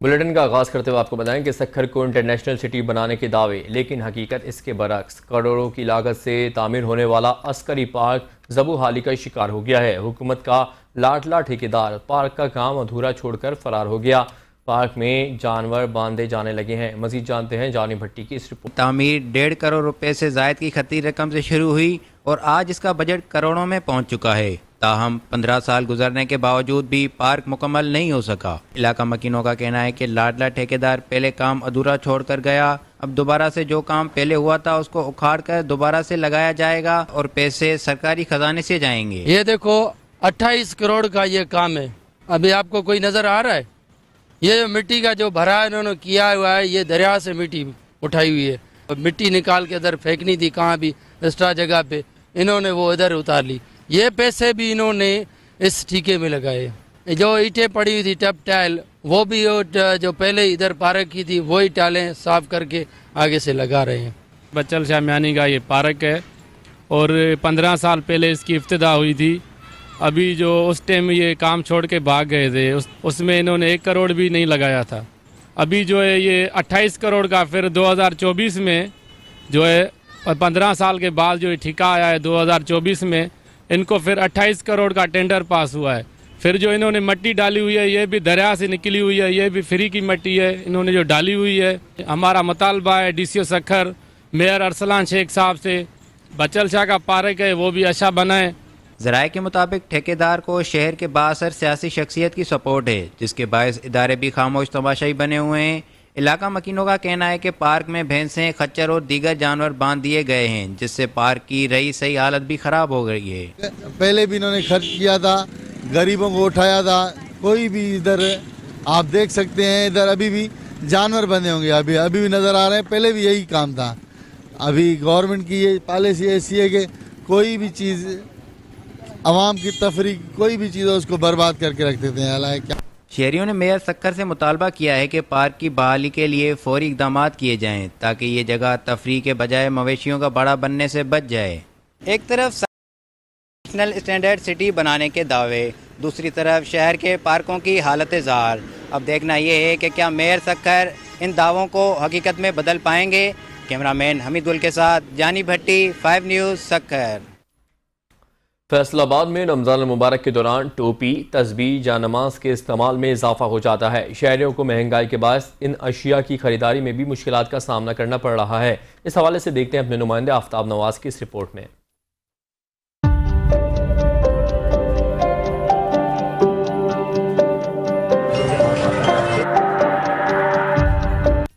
Bulletin का आगाज़ करते हुए आपको बताएं कि सक्खर को इंटरनेशनल सिटी बनाने के दावे, लेकिन हकीकत इसके बरक्स। करोड़ों की लागत से तामीर होने वाला अस्करी पार्क ज़बूहाली का शिकार हो गया है। हुकूमत का लाडला ठेकेदार पार्क का काम अधूरा छोड़कर फरार हो गया। पार्क में जानवर बांधे जाने लगे हैं। मजीद जानते हैं जानी भट्टी की इस रिपोर्ट। तामीर 1.5 करोड़ रुपए से जायद की खती रकम से शुरू हुई और आज इसका बजट करोड़ों में पहुंच चुका है। ताहम 15 साल गुजरने के बावजूद भी पार्क मुकम्मल नहीं हो सका। इलाका मकीनों का कहना है कि लाडला ठेकेदार पहले काम अधूरा छोड़कर गया। अब दोबारा से जो काम पहले हुआ था उसको उखाड़ कर दोबारा से लगाया जाएगा और पैसे सरकारी खजाने से जाएंगे। ये देखो 28 करोड़ का ये काम है। अभी आपको कोई नजर आ रहा है? ये जो मिट्टी का जो भरा इन्होंने किया हुआ है, ये दरिया से मिट्टी उठाई हुई है। मिट्टी निकाल के इधर फेंकनी थी कहाँ भी एक्स्ट्रा जगह पे, इन्होंने वो इधर उतार ली। ये पैसे भी इन्होंने इस ठीके में लगाए। जो ईंटें पड़ी हुई थी टप टाइल, वो भी जो पहले इधर पार्क की थी वही टाइलें साफ करके आगे से लगा रहे हैं। बच्चल शाह मियानी का ये पार्क है और 15 साल पहले इसकी इफ्तिदा हुई थी। अभी जो उस टाइम ये काम छोड़ के भाग गए थे उसमें इन्होंने 1 करोड़ भी नहीं लगाया था। अभी जो है ये 28 करोड़ का फिर 2024 में जो है 15 साल के बाद जो ठेका आया है 2024 में, इनको फिर 28 करोड़ का टेंडर पास हुआ है। फिर जो इन्होंने मिट्टी डाली हुई है ये भी दरिया से निकली हुई है, ये भी फ्री की मिट्टी है इन्होंने जो डाली हुई है। हमारा मुतालबा है DCO सक्खर मेयर अरसलान शेख साहब से, बच्चल शाह का पार्क है वो भी अच्छा बनाए। ज़राए के मुताबिक ठेकेदार को शहर के बासर सियासी शख्सियत की सपोर्ट है, जिसके बायस इदारे भी खामोश तमाशाई बने हुए हैं। इलाका मकीनों का कहना है कि पार्क में भैंसें, खच्चर और दीगर जानवर बांध दिए गए हैं, जिससे पार्क की रही सही हालत भी ख़राब हो गई है। पहले भी इन्होंने खर्च किया था, गरीबों को उठाया था। कोई भी इधर आप देख सकते हैं, इधर अभी भी जानवर बंधे होंगे, अभी भी नज़र आ रहे हैं। पहले भी यही काम था। अभी गवर्नमेंट की ये पॉलिसी ऐसी है कि कोई भी चीज़ आवाम की तफरी, कोई भी चीज़ उसको बर्बाद करके रख देते हैं। हालांकि शहरियों ने मेयर सक्खर से मुतालबा किया है कि पार्क की बहाली के लिए फौरी इक़दामात किए जाएं, ताकि ये जगह तफरी के बजाय मवेशियों का बड़ा बनने से बच जाए। एक तरफ नेशनल स्टैंडर्ड सिटी बनाने के दावे, दूसरी तरफ शहर के पार्कों की हालत ज़ार। अब देखना ये है कि क्या मेयर सक्खर इन दावों को हकीकत में बदल पाएंगे। कैमरामैन हमीदुल के साथ जानी भट्टी, 5 न्यूज़ सक्खर। फैसलाबाद में रमज़ान मुबारक के दौरान टोपी, तस्बीह, जानमाज के इस्तेमाल में इजाफा हो जाता है। शहरियों को महंगाई के बायस इन अशिया की खरीदारी में भी मुश्किलात का सामना करना पड़ रहा है। इस हवाले से देखते हैं अपने नुमाइंदे आफ्ताब नवाज की इस रिपोर्ट में।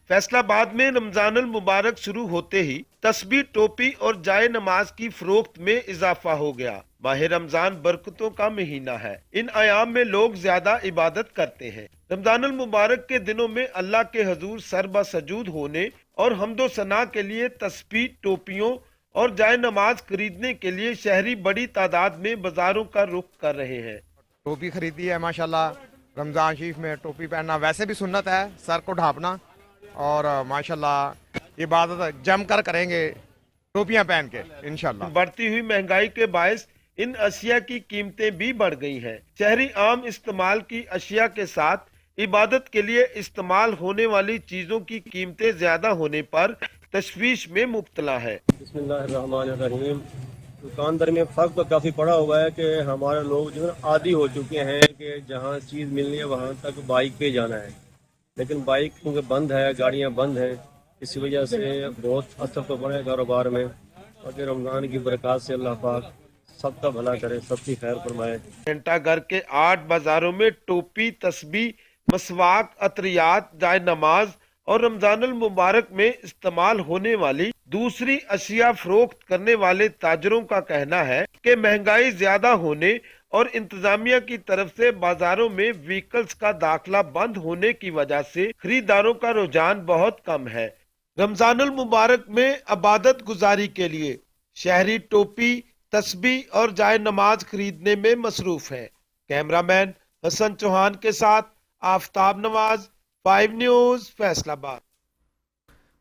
फैसलाबाद में रमजानुल मुबारक शुरू होते ही तस्बीह, टोपी और जाए नमाज की फरोख्त में इजाफा हो गया। माह रमजान बरकतों का महीना है। इन आयाम में लोग ज्यादा इबादत करते हैं। रमजानुल मुबारक के दिनों में अल्लाह के हजूर सरबा सजूद होने और हम्दो सना के लिए तस्बीह, टोपियों और जाए नमाज खरीदने के लिए शहरी बड़ी तादाद में बाजारों का रुख कर रहे हैं। टोपी खरीदी है माशाल्लाह। रमजान शरीफ में टोपी पहनना वैसे भी सुन्नत है, सर को ढांपना, और माशाल्लाह इबादत जमकर करेंगे टोपियां पहन के इंशाल्लाह। बढ़ती हुई महंगाई के बायस इन अशिया की कीमतें भी बढ़ गई हैं। शहरी आम इस्तेमाल की अशिया के साथ इबादत के लिए इस्तेमाल होने वाली चीजों की कीमतें ज्यादा होने पर तशवीश में मुब्तला है। बिस्मिल्लाहिर्रहमानिर्रहीम। दुकानदार में फर्क तो काफ़ी पड़ा हुआ है कि हमारे लोग जो है आदी हो चुके हैं कि जहाँ चीज़ मिलनी है वहाँ तक बाइक पे जाना है, लेकिन बाइक क्योंकि बंद है, गाड़ियाँ बंद हैं, इसी वजह से बहुत असर तो पड़ा है कारोबार में। और रमज़ान की बरकत से अल्लाह पाक सबका भला करे, सबकी खैर फरमाए। घंटा घर के 8 बाजारों में टोपी, तस्बीह, मसवाक, अतरियात, जाए नमाज और रमजानुल मुबारक में इस्तेमाल होने वाली दूसरी अशिया फरोख्त करने वाले ताजरों का कहना है कि महंगाई ज्यादा होने और इंतजामिया की तरफ से बाजारों में व्हीकल्स का दाखिला बंद होने की वजह से खरीदारों का रुझान बहुत कम है। रमजानुल मुबारक में इबादत गुजारी के लिए शहरी टोपी, तस्बीह और जाए नमाज खरीदने में मसरूफ है। कैमरामैन हसन चौहान के साथ आफ्ताब नवाज, 5 न्यूज़, फैसलाबाद।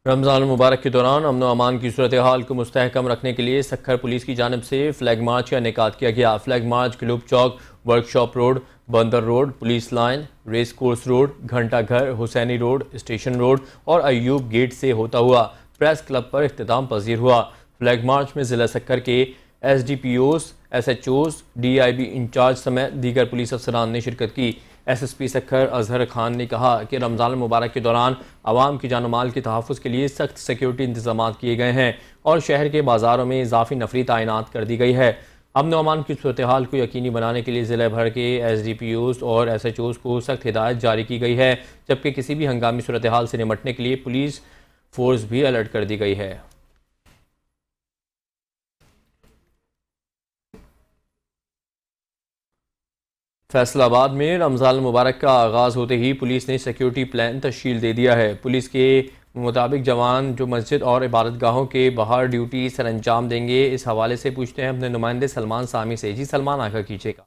रमज़ान मुबारक के दौरान अमन व अमान की सूरत हाल को मुस्तहकम रखने के लिए सक्खर पुलिस की जानिब से फ्लैग मार्च का इनेकाद किया गया। Flag march globe Chowk, workshop road, Bandar road, police line, race course road, Ghanta Ghar, Husaini road, station road और अयूब गेट से होता हुआ प्रेस क्लब पर इख्तिताम पजीर हुआ। फ्लैग मार्च में ज़िला सक्कर के SDPOs, SHOs, DIB इंचार्ज समेत दीगर पुलिस अफसरान ने शिरकत की। SSP सक्कर अजहर खान ने कहा कि रमज़ान मुबारक के दौरान आवाम की जान माल के तहफ़्फ़ुज़ के लिए सख्त सिक्योरिटी इंतजाम किए गए हैं और शहर के बाज़ारों में इजाफी नफरी तैनात कर दी गई है। अमन व अमान की सूरत हाल को यकीनी बनाने के लिए ज़िले भर के SDPOs और SHOs को सख्त हिदायत जारी की गई है, जबकि किसी भी हंगामी सूरत हाल से निपटने के लिए पुलिस फोर्स भी अलर्ट कर दी गई है। फैसलाबाद में रमज़ान मुबारक का आगाज़ होते ही पुलिस ने सिक्योरिटी प्लान तश्कील दे दिया है। पुलिस के मुताबिक जवान जो मस्जिद और इबादत गाहों के बाहर ड्यूटी सर अंजाम देंगे, इस हवाले से पूछते हैं अपने नुमाइंदे सलमान सामी से। जी सलमान, आगा कीजिएगा।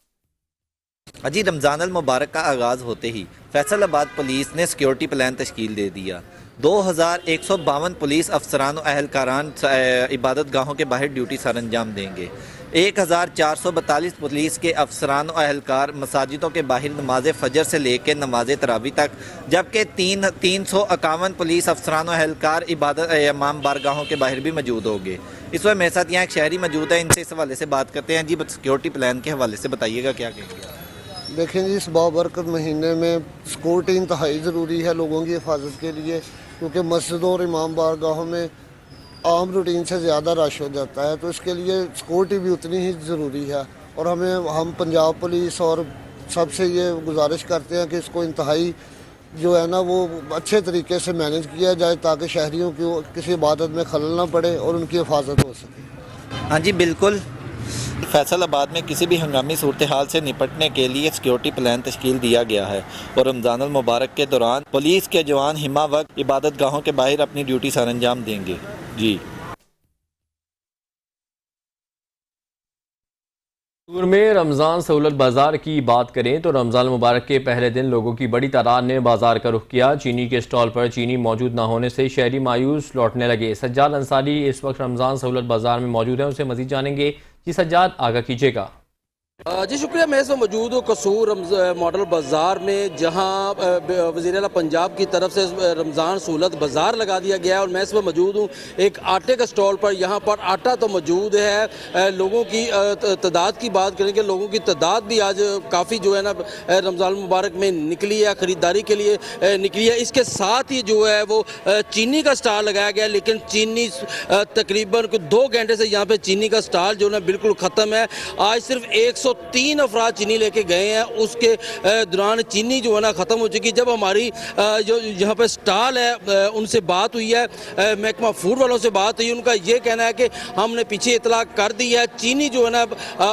अजी, रमज़ान अल मुबारक का आगाज़ होते ही फैसलाबाद पुलिस ने सिक्योरिटी प्लान तश्कील दे दिया। 2152 पुलिस अफसरान और अहलकारान इबादत गाहों के बाहर ड्यूटी सर अंजाम देंगे। 1442 पुलिस के अफसरान और अहलकार मसाजिदों के बाहर नमाज फ़जर से लेकर नमाज तरावी तक, जबकि 351 पुलिस अफसरान और अहलकार इबादत इमाम बारगाहों के बाहर भी मौजूद होंगे। इस वक्त मेरे साथ यहाँ एक शहरी मौजूद है, इनसे इस हवाले से बात करते हैं। जी, सिक्योरिटी प्लान के हवाले से बताइएगा, क्या कहेंगे? देखें जी, इस बाबरकत महीने में सिक्योरिटी इंतहाई ज़रूरी है लोगों की हिफाजत के लिए, क्योंकि मस्जिदों और इमाम बारगाहों में आम रूटीन से ज़्यादा रश हो जाता है, तो इसके लिए सिक्योरिटी भी उतनी ही ज़रूरी है। और हम पंजाब पुलिस और सबसे ये गुजारिश करते हैं कि इसको इंतहाई जो है ना वो अच्छे तरीके से मैनेज किया जाए, ताकि शहरियों की किसी इबादत में खलल ना पड़े और उनकी हिफाजत हो सके। हाँ जी, बिल्कुल। फैसलाबाद में किसी भी हंगामी सूरत हाल से निपटने के लिए सिक्योरिटी प्लान तश्कील दिया गया है और रमज़ान अल मुबारक के दौरान पुलिस के जवान हिमा वक्त इबादत गाहों के बाहर अपनी ड्यूटी सर अंजाम देंगे। जी। सूर में रमज़ान सहूलत बाज़ार की बात करें तो रमज़ान मुबारक के पहले दिन लोगों की बड़ी तादाद ने बाज़ार का रुख किया। चीनी के स्टॉल पर चीनी मौजूद न होने से शहरी मायूस लौटने लगे। सज्जाद अंसारी इस वक्त रमज़ान सहूलत बाज़ार में मौजूद हैं, उनसे मज़ीद जानेंगे। जी सज्जाद, आगा कीजिएगा। जी शुक्रिया। मैं इस वक्त मौजूद हूँ कसूर मॉडल बाज़ार में, जहाँ वज़ीर आला पंजाब की तरफ से रमज़ान सहूलत बाज़ार लगा दिया गया है और मैं इस वक्त मौजूद हूँ एक आटे का स्टॉल पर। यहाँ पर आटा तो मौजूद है। लोगों की तादाद की बात करें कि लोगों की तादाद भी आज काफ़ी जो है ना रमज़ान मुबारक में निकली है, ख़रीदारी के लिए निकली है। इसके साथ ही जो है वो चीनी का स्टॉल लगाया गया है, लेकिन चीनी तकरीबन 2 घंटे से यहाँ पर चीनी का स्टॉल जो है ना बिल्कुल ख़त्म है। आज सिर्फ 103 अफराद चीनी लेके गए हैं, उसके दौरान चीनी जो है ना ख़त्म हो चुकी। जब हमारी जो यहाँ पे स्टॉल है उनसे बात हुई है, महकमा फूड वालों से बात हुई, उनका ये कहना है कि हमने पीछे इतला कर दी है, चीनी जो है ना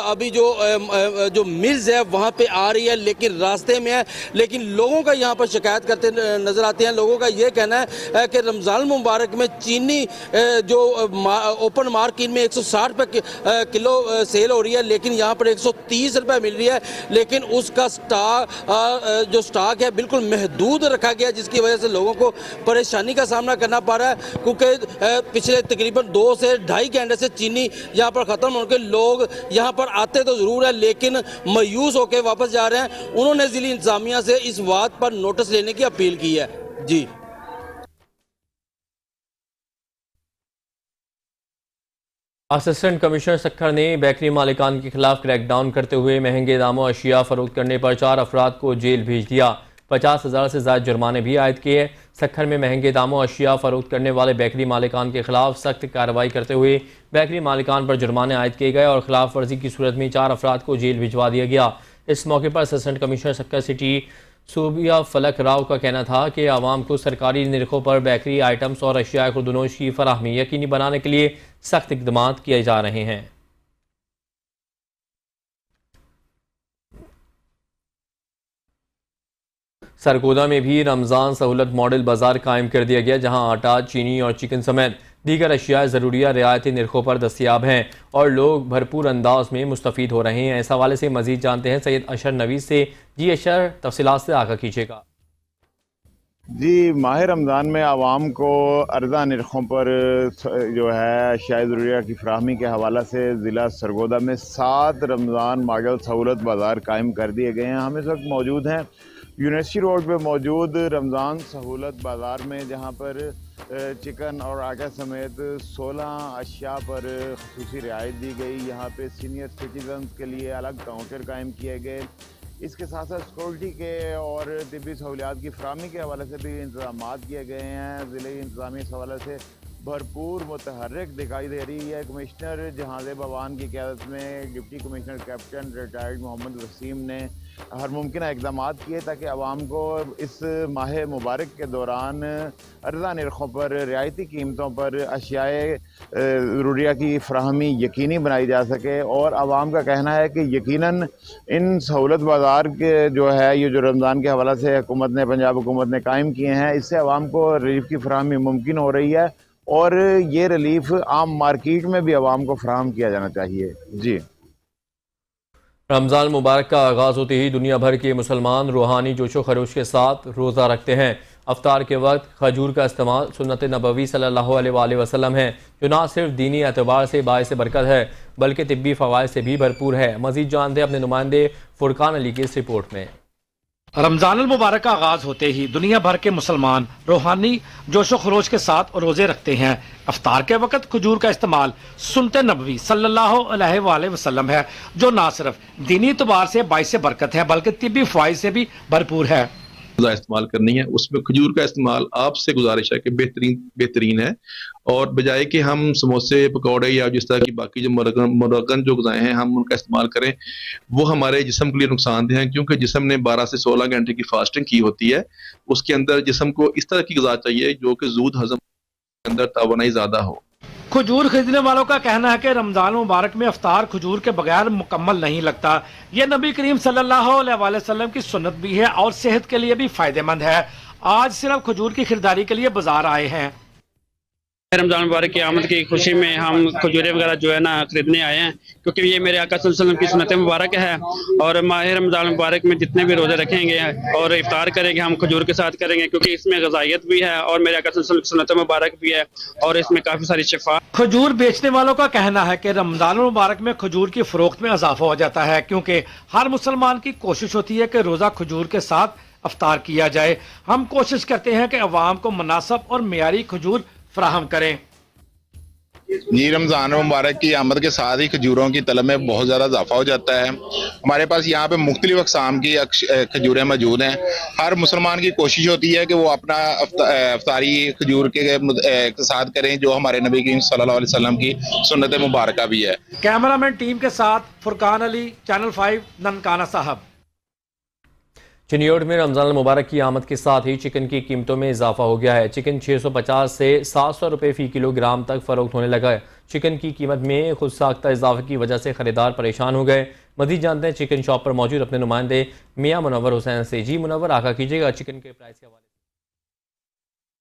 अभी जो मिल्स है वहाँ पे आ रही है लेकिन रास्ते में है। लेकिन लोगों का यहाँ पर शिकायत करते नज़र आते हैं। लोगों का ये कहना है कि रमज़ान मुबारक में चीनी जो ओपन मार्केट में 160 रुपये किलो सेल हो रही है, लेकिन यहाँ पर 130 रुपये मिल रही है। लेकिन उसका जो स्टॉक है बिल्कुल महदूद रखा गया, जिसकी वजह से लोगों को परेशानी का सामना करना पड़ रहा है, क्योंकि पिछले तकरीबन 2 से 2.5 घंटे से चीनी यहाँ पर ख़त्म होकर लोग यहाँ पर आते तो ज़रूर है लेकिन मायूस होकर वापस जा रहे हैं। उन्होंने ज़िली इंतज़ामिया से इस बात पर नोटिस लेने की अपील की है। जी। असिस्टेंट कमिश्नर सक्खर ने बेकरी मालिकान के खिलाफ क्रैकडाउन करते हुए महंगे दामों अशिया फरोख्त करने पर 4 अफराद को जेल भेज दिया। 50,000 से ज़्यादा जुर्माने भी आयद किए। सक्खर में महंगे दामों अशिया फरोख्त करने वाले बेकरी मालिकान के खिलाफ सख्त कार्रवाई करते हुए बेकरी मालिकान पर जुर्माने आयद किए गए और खिलाफ वर्जी की सूरत में 4 अफराद को जेल भिजवा दिया गया। इस मौके पर असिस्टेंट कमिश्नर सक्खर सिटी सूबिया फलक राव का कहना था कि आवाम को सरकारी निरखों पर बेकरी आइटम्स और अशिया खुर्दनोश की फराहमी यकीनी बनाने के लिए सख्त इक़दाम किए जा रहे हैं। सरगोदा में भी रमज़ान सहूलत मॉडल बाज़ार कायम कर दिया गया, जहां आटा, चीनी और चिकन समेत दीगर अशिया ज़रूरिया रियायती निरखों पर दस्तियाब हैं और लोग भरपूर अंदाज में मुस्तफ़ीद हो रहे हैं। इस हवाले से मज़ीद जानते हैं सैयद अशर नवीज़ से। जी अशर, तफसीलात से आगाह कीजिएगा। जी, माह रमज़ान में आवाम को अर्ज़ा नरखों पर जो है अशिया ज़रूरिया की फ़राहमी के हवाला से ज़िला सरगोदा में 7 रमज़ान मॉडल सहूलत बाज़ार कायम कर दिए गए हैं। हम इस वक्त मौजूद हैं यूनिवर्सिटी रोड पे मौजूद रमज़ान सहूलत बाज़ार में, जहाँ पर चिकन और आटा समेत 16 अशिया पर ख़ुसूसी रियायत दी गई। यहाँ पे सीनियर सिटीजन्स के लिए अलग काउंटर कायम किए गए। इसके साथ साथ सिक्योरिटी के और तिब्बी सहूलियात की फ़राहमी के हवाले से भी इंतजाम किए गए हैं। ज़िले की इंतजामी इस हवाले से भरपूर मुतहर्रिक दिखाई दे रही है। कमिश्नर जहांज़ेब अवान की क़यादत में deputy commissioner captain retired Mohammad Wasim ने हर मुमकिन इक़दाम किए ताकि आवाम को इस माह मुबारक के दौरान अर्ज़ा नरखों पर रियायती कीमतों पर अशियाए ज़रूरिया की फ़राहमी यकीनी बनाई जा सके। और आवाम का कहना है कि यकीनन इन सहूलत बाज़ार के जो है ये जो रमज़ान के हवाले से हुकूमत ने, पंजाब हुकूमत ने कायम किए हैं, इससे आवाम को रिलीफ की फ़राहमी मुमकिन हो रही है और ये रिलीफ आम मार्केट में भी आवाम को फराहम किया जाना चाहिए। जी, रमज़ान मुबारक का आगाज़ होते ही दुनिया भर के मुसलमान रूहानी जोशो खरोश के साथ रोज़ा रखते हैं। अफ्तार के वक्त खजूर का इस्तेमाल सुन्नत नबवी सल्लल्लाहु अलैहि वसल्लम है, जो ना सिर्फ दीनी एतबार से बाइस बरकत है बल्कि तिब्बी फ़वाइद से भी भरपूर है। मज़ीद जानते हैं अपने नुमाइंदे फुरकान अली की इस रिपोर्ट में। रमजानुल मुबारक का आगाज होते ही दुनिया भर के मुसलमान रूहानी जोशो खरोश के साथ रोजे रखते हैं। अफ्तार के वक्त खजूर का इस्तेमाल सुन्नत नबवी सल्लल्लाहु अलैहि वसल्लम है, जो ना सिर्फ दीनी एतबार से बाइस बरकत है बल्कि तिब्बी फ़वाइद से भी भरपूर है। इस्तेमाल करनी है, उसमें खजूर का इस्तेमाल आपसे गुजारिश है कि बेहतरीन है, और बजाय कि हम समोसे पकौड़े या जिस तरह की बाकी जो मुरगन जो ग़िज़ाएं हैं हम उनका इस्तेमाल करें, वो हमारे जिस्म के लिए नुकसानदेह हैं, क्योंकि जिस्म ने 12 से 16 घंटे की फास्टिंग की होती है। उसके अंदर जिस्म को इस तरह की ग़िज़ा चाहिए जो कि ज़ूद हज़म के अंदर तवानाई ज़्यादा हो। खजूर खरीदने वालों का कहना है कि रमजान मुबारक में अफ्तार खजूर के बगैर मुकम्मल नहीं लगता। यह नबी करीम सल्लल्लाहु अलैहि वसल्लम की सुन्नत भी है और सेहत के लिए भी फायदेमंद है। आज सिर्फ खजूर की खरीदारी के लिए बाजार आए हैं। रमजान मुबारक की आमद की खुशी में हम खजूरें वगैरह जो है ना खरीदने आए हैं, क्योंकि ये मेरे आका सल्लल्लाहु अलैहि वसल्लम की सुन्नत मुबारक है। और माह रमजान मुबारक में जितने भी रोजे रखेंगे और इफ्तार करेंगे हम खजूर के साथ करेंगे, क्योंकि इसमें ग़िज़ाइयत भी है और मेरे आका सल्लल्लाहु अलैहि वसल्लम की सुन्नत मुबारक भी है और इसमें काफ़ी सारी शिफा। खजूर बेचने वालों का कहना है कि रमजान मुबारक में खजूर की फ़रोख्त में इजाफा हो जाता है, क्योंकि हर मुसलमान की कोशिश होती है कि रोज़ा खजूर के साथ अफ्तार किया जाए। हम कोशिश करते हैं कि अवाम को मुनासिब और मेयारी खजूर फराहम करें। जी, रमज़ान मुबारक की आमद के साथ ही खजूरों की तलब में बहुत ज़्यादा इजाफा हो जाता है। हमारे पास यहाँ पे मुख्तलिफ अक़साम की खजूरें मौजूद हैं। हर मुसलमान की कोशिश होती है कि वो अपना अफ्तारी खजूर के साथ करें, जो हमारे नबी करीम सल्लल्लाहु अलैहि वसल्लम की सुन्नत मुबारक भी है। कैमरामैन टीम के साथ फुरकान अली, चैनल 5 ननकाना साहब। चिनियोट में रमज़ान मुबारक की आमद के साथ ही चिकन की कीमतों में इजाफा हो गया है। चिकन 650 से 700 रुपये फ़ी किलोग्राम तक फ़रोख्त होने लगा है। चिकन की कीमत में खुद साख्ता इजाफे की वजह से ख़रीदार परेशान हो गए। मज़ीद जानते हैं चिकन शॉप पर मौजूद अपने नुमाइंदे मियाँ मुनव्वर हुसैन से। जी मुनव्वर, आगाह कीजिएगा चिकन के प्राइस के हवाले से।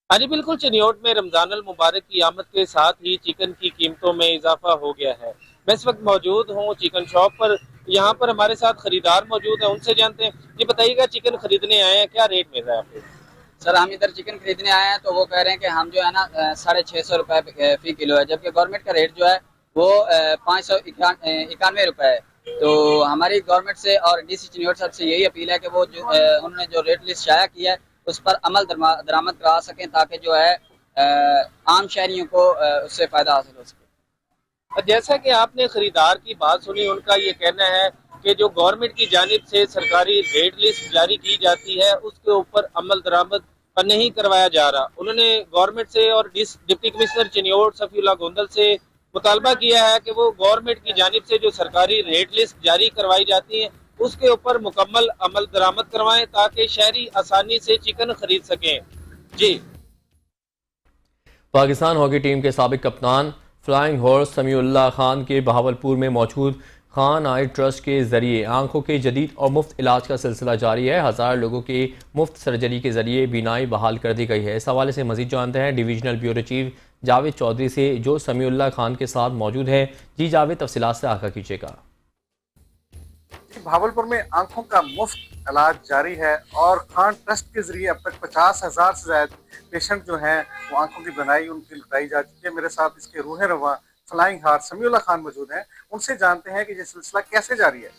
हाँ जी बिल्कुल, चिनियोट में रमज़ानुल मुबारक की आमद के साथ ही चिकन की कीमतों में इजाफा हो गया है। मैं इस वक्त मौजूद हूँ चिकन शॉप पर। यहाँ पर हमारे साथ खरीदार मौजूद हैं, उनसे जानते हैं। ये बताइएगा, चिकन खरीदने आए हैं, क्या रेट मिल रहा है आपको? सर, हम इधर चिकन खरीदने आए हैं तो वो कह रहे हैं कि हम जो है ना 650 रुपये फ़ी किलो है, जबकि गवर्नमेंट का रेट जो है वो 591 रुपये है। तो हमारी गवर्नमेंट से और डीसी चिनियोट साहब से यही अपील है कि वो जो उन्होंने जो रेट लिस्ट शाया किया है उस पर अमल दरामद करा सकें, ताकि जो है आम शहरियों को उससे फ़ायदा हासिल हो सके। जैसा कि आपने खरीदार की बात सुनी, उनका ये कहना है कि जो गवर्नमेंट की जानिब से सरकारी रेट लिस्ट जारी की जाती है उसके ऊपर अमल दरामद नहीं करवाया जा रहा। उन्होंने गवर्नमेंट से और डिप्टी कमिश्नर चिनियोट सफीउल्लाह गोंदल से मुतालबा किया है कि वो गवर्नमेंट की जानिब से जो सरकारी रेट लिस्ट जारी करवाई जाती है उसके ऊपर मुकम्मल अमल दरामद करवाएं, ताकि शहरी आसानी से चिकन खरीद सकें। जी, पाकिस्तान हॉकी टीम के साबिक कप्तान फ्लाइंग हॉर्स समीउल्लाह खान के बहावलपुर में मौजूद खान आई ट्रस्ट के जरिए आंखों के जदीद और मुफ्त इलाज का सिलसिला जारी है। 1000 लोगों की मुफ्त सर्जरी के जरिए बीनाई बहाल कर दी गई है। इस हवाले से मजीद जानते हैं divisional bureau chief Javed Chaudhry से, जो समीउल्लाह खान के साथ मौजूद है। जी जावेद, तफसीलात से आगाह कीजिएगा। भावलपुर में आंखों का मुफ्त इलाज जारी है और खान ट्रस्ट के जरिए अब तक 50,000 से ज्यादा पेशेंट जो हैं वो आंखों की बनाई उनकी लगाई जा चुकी है। मेरे साथ इसके रूह रवा फ्लाइंग हार्ट समीउल्लाह खान मौजूद हैं, उनसे जानते हैं कि ये सिलसिला कैसे जारी है।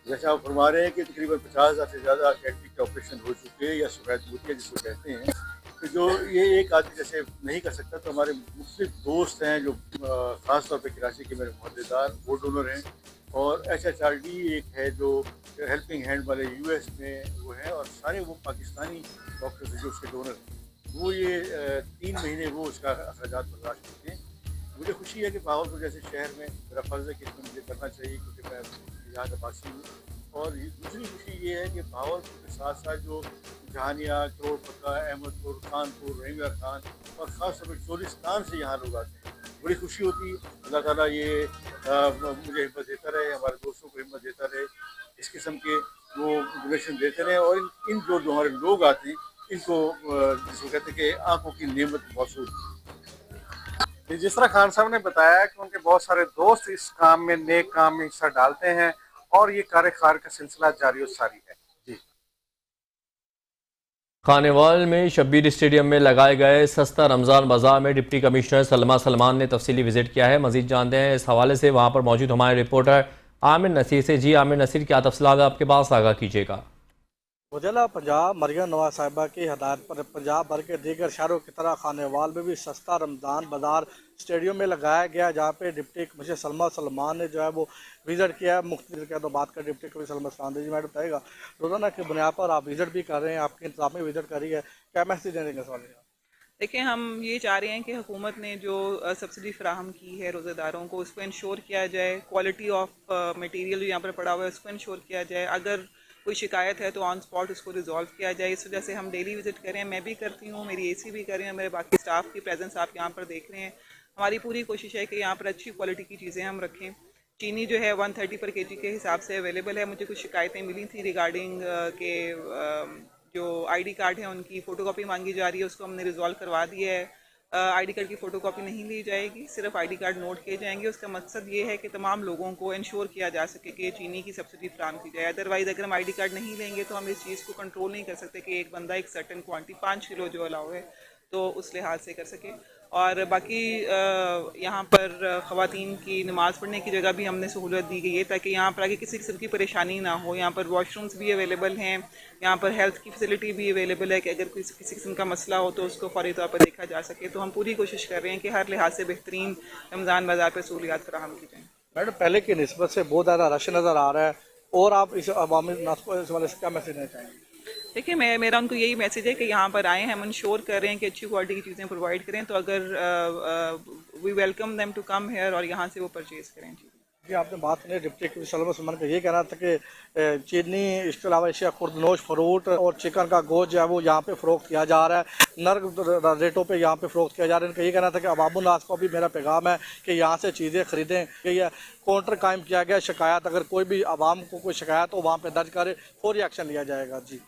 जैसे आप फरमा रहे हैं कि तकरीबन 50,000 से ज़्यादा कैटरिक के ऑपरेशन हो चुके हैं या सफेद मोतिया जिसको कहते हैं, तो जो ये एक आदमी जैसे नहीं कर सकता, तो हमारे मुख्तलिफ दोस्त हैं जो ख़ास तौर पे कराची के मेरे मुहद्देदार वो डोनर हैं, और HHRD एक है जो हेल्पिंग हैंड वाले US में वो है, और सारे वो पाकिस्तानी डॉक्टर्स हैं जो उसके डोनर हैं। वो ये 3 महीने वो उसका अखराजात बर्दाश्त करते हैं। मुझे खुशी है कि भावलपुर जैसे शहर में मेरा फ़र्ज़ है कि इसमें मुझे करना चाहिए, क्योंकि मैं यहाँ का वासी हूँ। और दूसरी खुशी ये है कि भावलपुर के साथ साथ जो जहानिया, करोड़पत्ता, अहमदपुर, कानपुर, रहीमयार खान और ख़ास तौर पर चोलिस्तान से यहाँ लोग आते हैं, बड़ी खुशी होती है। अल्लाह ताला ये मुझे हिम्मत देता रहे, हमारे दोस्तों को हिम्मत देता रहे, इस किस्म के वो डोनेशन देते रहे, और इन जो हमारे लोग आते हैं इनको जिसको कहते हैं कि आँखों की नेमत मौसूल। जिस तरह खान साहब ने बताया कि उनके बहुत सारे दोस्त इस काम में, नेक काम में हिस्सा डालते हैं और ये कार का सिलसिला जारी और सारी है। जी। खानेवाल में शब्बीर स्टेडियम में लगाए गए सस्ता रमज़ान बाजार में डिप्टी कमिश्नर सलमा सलमान ने तफसीली विजिट किया है। मजीद जानते हैं इस हवाले से वहाँ पर मौजूद हमारे रिपोर्टर आमिर नसीर से। जी आमिर नसीर, क्या तफसीलात आपके पास, आगाह कीजिएगा। वज़ीर पंजाब मरियम नवाज साहिबा की हदायत पर पंजाब भर के दीगर शहरों की तरह खानेवाल में भी सस्ता रमज़ान बाज़ार स्टेडियम में लगाया गया, जहाँ पे डिप्टी कमिश्नर सलमा सलमान ने जो है वो विज़िट किया है। मुख्तलिफ क्या तो बात कर डिप्टी कमिश्नर सलमा सलमान जी मैडम बताएगा, रोज़ाना की बुनियाद पर आप विज़िट भी कर रहे हैं, आपके इंतजाम में विज़िट करी है, क्या मैसेज देने का सवाल है? देखिए, हम ये चाह रहे हैं कि हुकूमत ने जो सब्सिडी फ्राहम की है रोज़ेदारों को, उसको इंश्योर किया जाए। क्वालिटी ऑफ मटेरियल जो यहाँ पर पड़ा हुआ है उसको इंश्योर किया जाए। अगर कोई शिकायत है तो ऑन स्पॉट उसको रिजॉल्व किया जाए। इस वजह से हम डेली विजिट करें, मैं भी करती हूँ, मेरी AC भी कर रहे हैं, मेरे बाकी स्टाफ की प्रेजेंस आप यहाँ पर देख रहे हैं। हमारी पूरी कोशिश है कि यहाँ पर अच्छी क्वालिटी की चीज़ें हम रखें। चीनी जो है 130 पर kg के हिसाब से अवेलेबल है। मुझे कुछ शिकायतें मिली थी रिगार्डिंग के जो ID कार्ड है उनकी फ़ोटोकॉपी मांगी जा रही है, उसको हमने रिजॉल्व करवा दिया है। ID कार्ड की फ़ोटोकॉपी नहीं ली जाएगी, सिर्फ ID कार्ड नोट किए जाएंगे। उसका मकसद ये है कि तमाम लोगों को इंश्योर किया जा सके कि चीनी की सब्सिडी फ्राहम की जाए। अदरवाइज़ अगर हम ID कार्ड नहीं लेंगे तो हम इस चीज़ को कंट्रोल नहीं कर सकते कि एक बंदा एक सर्टेन क्वांटिटी 5 किलो जो अलाउ है तो उस लिहाज से कर सके। और बाकी यहाँ पर ख़वातीन की नमाज़ पढ़ने की जगह भी हमने सहूलत दी गई है ताकि यहाँ पर आगे किसी किस्म की परेशानी ना हो। यहाँ पर वॉशरूम्स भी अवेलेबल हैं, यहाँ पर हेल्थ की फैसिलिटी भी अवेलेबल है कि अगर किसी किस्म का मसला हो तो उसको फौरी तौर पर देखा जा सके। तो हम पूरी कोशिश कर रहे हैं कि हर लिहाज से बेहतरीन रमज़ान बाज़ार पर सहूलियात फराहम की जाएँ। मैडम, पहले की निस्बत से बहुत ज़्यादा रश नज़र आ रहा है, और आप इस अवामी नास को इस वाले से क्या मैसेज देना चाहेंगे? देखिए, मेरा उनको यही मैसेज है कि यहाँ पर आए हैं, हम इंश्योर कर रहे हैं कि अच्छी क्वालिटी की चीज़ें प्रोवाइड करें। तो अगर we welcome them to come here और यहाँ से वो परचेज़ करें। जी, आपने बात की डिप्टी कमिश्नर सलमा सलमान का ये कहना था कि चीनी, इसके अलावा एशिया खुर्दनोश, फ्रूट और चिकन का गोश्त जो है वो यहाँ पे फ़रोख्त किया जा रहा है, नर्म रेटों पे यहाँ पे फ़रोख्त किया जा रहा है। इनका ये कहना था कि अवामुन्नास को भी मेरा पैगाम है कि यहाँ से चीज़ें ख़रीदें। कि यह काउंटर कायम किया गया, शिकायत अगर कोई भी आवाम को कोई शिकायत हो वहाँ पर दर्ज करे, फौरी एक्शन लिया जाएगा। जी।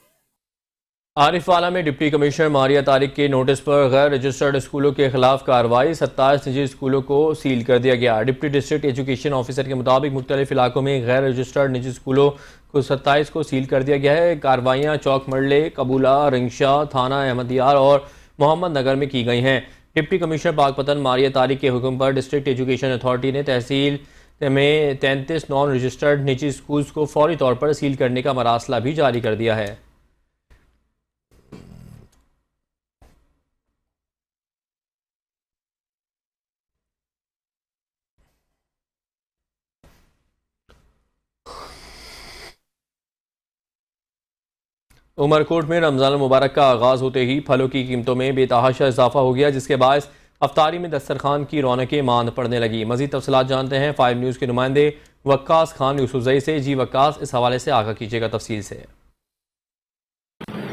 आरिफवाला में डिप्टी कमिश्नर मारिया तारिक के नोटिस पर गैर रजिस्टर्ड स्कूलों के खिलाफ कार्रवाई, 27 निजी स्कूलों को सील कर दिया गया। डिप्टी डिस्ट्रिक्ट एजुकेशन ऑफिसर के मुताबिक मुख्तलिफ इलाकों में गैर रजिस्टर्ड निजी स्कूलों को 27 को सील कर दिया गया है। कार्रवाइयाँ चौक मरले, कबूला, रिंगशा, थाना अहमदियार और मोहम्मद नगर में की गई हैं। डिप्टी कमिश्नर पाकपतन मारिया तारिक के हुक्म पर डिस्ट्रिक्ट एजुकेशन अथॉरिटी ने तहसील में 33 नॉन रजिस्टर्ड निजी स्कूल्स को फौरी तौर पर सील करने का मरासला भी जारी कर दिया है। उमरकोट में रमज़ान मुबारक का आगाज़ होते ही फलों की कीमतों में बेतहाशा इजाफा हो गया, जिसके बायस अफ्तारी में दस्तरखान की रौनकें मांद पड़ने लगी। मज़ीद तफसीलात जानते हैं 5 न्यूज़ के नुमाइंदे वक्कास खान यूसुफजई से। जी वक्कास, इस हवाले से आगाह कीजिएगा तफसील से।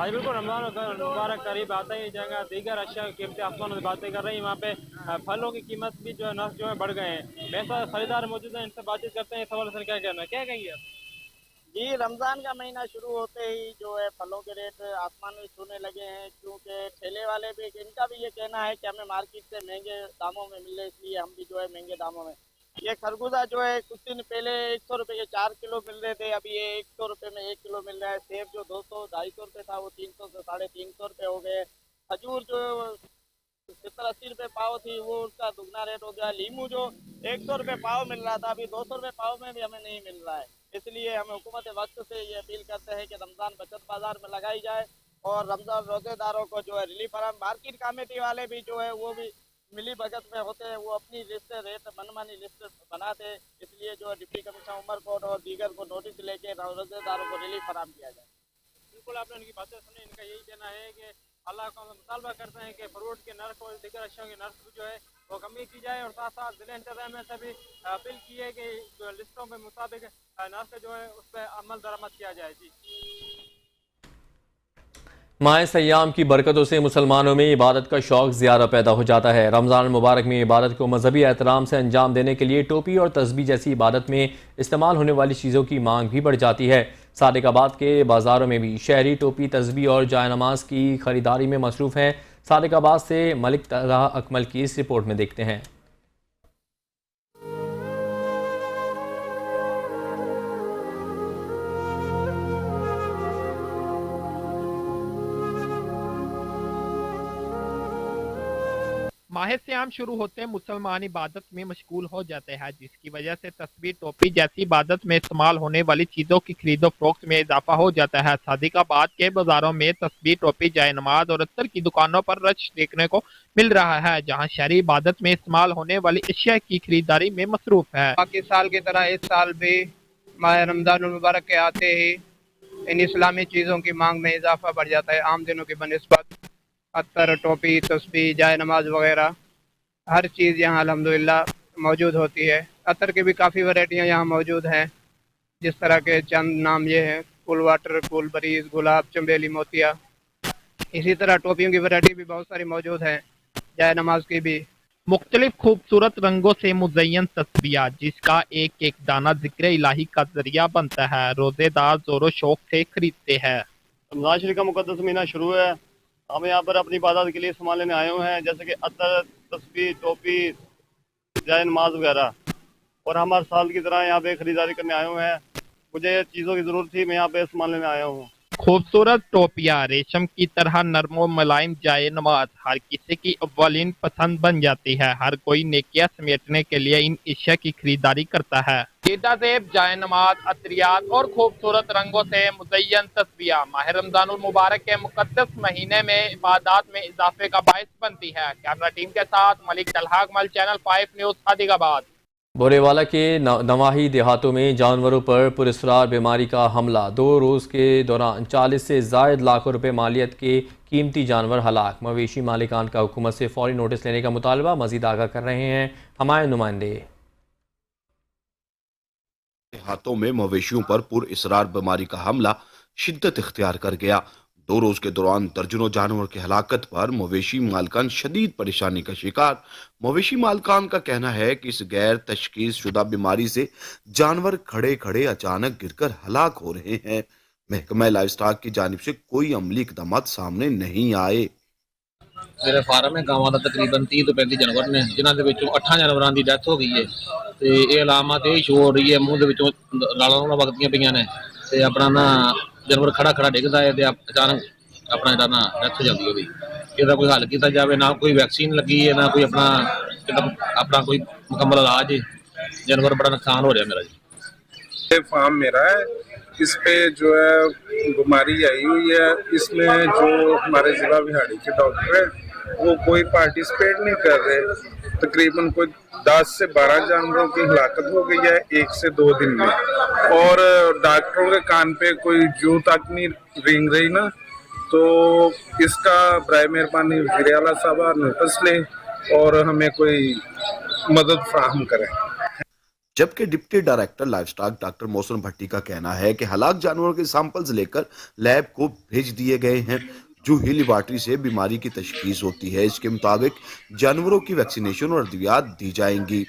आज बिल्कुल रमज़ान मुबारक करीब आता ही जाएगा, दीगर अशिया की कीमतें आसमान में बातें कर रही हैं। वहाँ पे फलों की कीमत भी जो है नस जो है बढ़ गए हैं। वैसा खरीदार मौजूद हैं, इनसे बातचीत करते हैं। इस हवाले से क्या कहना है, क्या कहेंगे आप? जी, रमज़ान का महीना शुरू होते ही जो है फलों के रेट आसमान में छूने लगे हैं, क्योंकि ठेले वाले भी, इनका भी ये कहना है कि हमें मार्केट से महंगे दामों में मिले, इसलिए हम भी जो है महंगे दामों में ये खरबूजा जो है कुछ दिन पहले 100 रुपए के 4 किलो मिल रहे थे, अभी ये 100 रुपए में 1 किलो मिल रहा है। सेब जो 200-250 रुपए था वो 300 से 350 रुपए हो गए। खजूर जो 70-80 रुपए पाव थी वो उसका दुगना रेट हो गया। लीमू जो 100 रुपए पाव मिल रहा था, अभी 200 रुपए पाव में भी हमें नहीं मिल रहा है। इसलिए हम हुकूमत वक्त से ये अपील करते हैं कि रमज़ान बचत बाजार में लगाई जाए और रमज़ान रोजेदारों को जो है रिलीफ फराहम। मार्केट कमेटी वाले भी जो है वो भी मिली भगत में होते हैं, वो अपनी लिस्ट रेट मनमानी लिस्ट बनाते हैं। इसलिए जो डिप्टी कमिश्नर उमरकोट और दीगर को नोटिस लेके रोजेदारों को रिलीफ फराहम किया जाए। बिल्कुल आपने उनकी बातें सुनी। इनका यही कहना है कि अल्लाह का मुतालबा करते हैं कि फ्रूट के नर्क और दीगर अशियों के नर्क जो है वो कमी की जाए और साथ साथ जिले इंतजामिया से भी अपील की है कि जो लिस्टों के मुताबिक नर्क जो है उस पर अमल दरामद किया जाए। जी, माह सयाम की बरकतों से मुसलमानों में इबादत का शौक़ ज़्यादा पैदा हो जाता है। रमज़ान मुबारक में इबादत को मजहबी एहतराम से अंजाम देने के लिए टोपी और तस्बीह जैसी इबादत में इस्तेमाल होने वाली चीज़ों की मांग भी बढ़ जाती है। सादिकाबाद के बाज़ारों में भी शहरी टोपी, तस्बीह और जायनमाज की ख़रीदारी में मसरूफ़ हैं। सादिकाबाद से मलिक तलहा अकमल की इस रिपोर्ट में देखते हैं। माह सियाम शुरू होते मुसलमान इबादत में मशगूल हो जाते हैं, जिसकी वजह से तस्बीह, टोपी जैसी इबादत में इस्तेमाल होने वाली चीज़ों की खरीदो फरोख्त में इजाफा हो जाता है। सादिकाबाद के बाजारों में तस्बीह, टोपी, जायनमाज और अत्तर की दुकानों पर रश देखने को मिल रहा है, जहां शहरी इबादत में इस्तेमाल होने वाली अशिया की खरीदारी में मसरूफ है। बाकी साल की तरह इस साल भी माह रमज़ान मुबारक के आते ही इन इस्लामी चीज़ों की मांग में इजाफा बढ़ जाता है। आम दिनों की बनिस्बत अत्तर, टोपी, तस्बीह, जाय नमाज वगैरह हर चीज़ यहाँ अल्हम्दुलिल्लाह मौजूद होती है। अत्तर की भी काफ़ी वैरायटियाँ यहाँ मौजूद हैं, जिस तरह के चंद नाम ये हैं: कूल वाटर, कूल बरीज, गुलाब, चंबेली, मोतिया। इसी तरह टोपियों की वैरायटी भी बहुत सारी मौजूद हैं, जाय नमाज की भी। मुख्तलिफ खूबसूरत रंगों से मुज़य्यन तस्बीह, जिसका एक एक दाना जिक्र इलाही का जरिया बनता है, रोजेदार जोरों शौक से खरीदते हैं। रमज़ान शरीफ का मुकद्दस महीना शुरू है। हम यहाँ पर अपनी इबादत के लिए सामान लेने आए हुए हैं, जैसे कि अत्तर, तस्बीह, टोपी, जाय नमाज वगैरह। और हम हर साल की तरह यहाँ पे खरीदारी करने आए हुए हैं। मुझे चीज़ों की ज़रूरत थी, मैं यहाँ पे सामान लेने आया हूँ। खूबसूरत टोपियाँ रेशम की तरह नरम और मुलायम जाय नमाज हर किसी की अव्वलीन पसंद बन जाती है। हर कोई नेकियां समेटने के लिए इन अशिया की खरीदारी करता है। सीधा सेब, जाय नमाज, अतरियात और खूबसूरत रंगों से मुज़य्यन तस्बीह माह रमज़ान मुबारक के मुकद्दस महीने में इबादत में इजाफे का बायस बनती है। कैमरा टीम के साथ मलिक तलहा अकमल, चैनल 5 न्यूज़, सादिकाबाद। बोरेवाला के नवाही देहातों में जानवरों पर पुरस्कार बीमारी का हमला। 2 रोज़ के दौरान 40 से ज़ायद लाख रुपए मालियत के कीमती जानवर हलाक। मवेशी मालिकान का हुकूमत से फौरी नोटिस लेने का मुतालबा। मजीद आगाह कर रहे हैं हमारे नुमाइंदे। देहातों में मवेशियों पर पुरअसरार बीमारी का हमला शिद्दत इख्तियार कर गया। 2 रोज के दौरान दर्जनों जानवर की हलाकत पर मवेशी मालकान शदीद परेशानी का शिकार। मवेशी मालकान का कहना है कि इस गैर तशखीस शुदा बीमारी से जानवर खड़े खड़े अचानक गिरकर हलाक हो रहे हैं। महकमा लाइव स्टॉक की जानिब से कोई अमली इकदाम सामने नहीं आए। मेरे फार्म में गावां ਦਾ तकरीबन 30 ਤੋਂ 35 ਜਾਨਵਰ ਨੇ, ਜਿਨ੍ਹਾਂ ਦੇ ਵਿੱਚੋਂ 8 ਜਾਨਵਰਾਂ ਦੀ ਡੈਥ ਹੋ ਗਈ ਹੈ ਤੇ ਇਹ ਅਲਾਮਤ ਇਹ ਸ਼ੋ ਹੋ ਰਹੀ ਹੈ ਮੂੰਹ ਦੇ ਵਿੱਚੋਂ ਲਾਲਾਂ ਵਗਦੀਆਂ ਪਈਆਂ ਨੇ ਤੇ ਆਪਣਾ ਨਾ ਜਾਨਵਰ ਖੜਾ ਖੜਾ ਡਿੱਗਦਾ ਹੈ ਤੇ ਅਚਾਨਕ ਆਪਣਾ ਜਿਹੜਾ ਨਾ ਡੈਥ ਹੋ ਜਾਂਦੀ ਹੈ। ਇਹਦਾ ਕੋਈ ਹੱਲ ਕੀਤਾ ਜਾਵੇ। ਨਾ ਕੋਈ ਵੈਕਸੀਨ ਲੱਗੀ ਹੈ, ਨਾ ਕੋਈ ਆਪਣਾ ਕੋਈ ਮੁਕੰਮਲ इलाज है। जानवर बड़ा नुकसान हो रहा है मेरा जी। ये फार्म मेरा है, इस पे जो है बीमारी आई हुई है। इसमें जो हमारे जिला बिहाड़ी के डॉक्टर है वो कोई पार्टिसिपेट नहीं कर रहे। तकरीबन कोई 10 से 12 जानवरों की हलाकत हो गई है 1 से 2 दिन में, और डॉक्टरों के कान पे कोई जूं तक नहीं रेंग रही ना। तो इसका बराए मेहरबानी वज़ीर आला साहब नोटिस ले और हमें कोई मदद फराहम करें। जबकि deputy director live stock doctor मौसम भट्टी का कहना है कि हलाक जानवरों के सैंपल्स लेकर लैब को भेज दिए गए हैं। जूही लेबॉर्ट्री से बीमारी की तशखीस होती है। इसके मुताबिक जानवरों की वैक्सीनेशन और अद्वियात दी जाएंगी।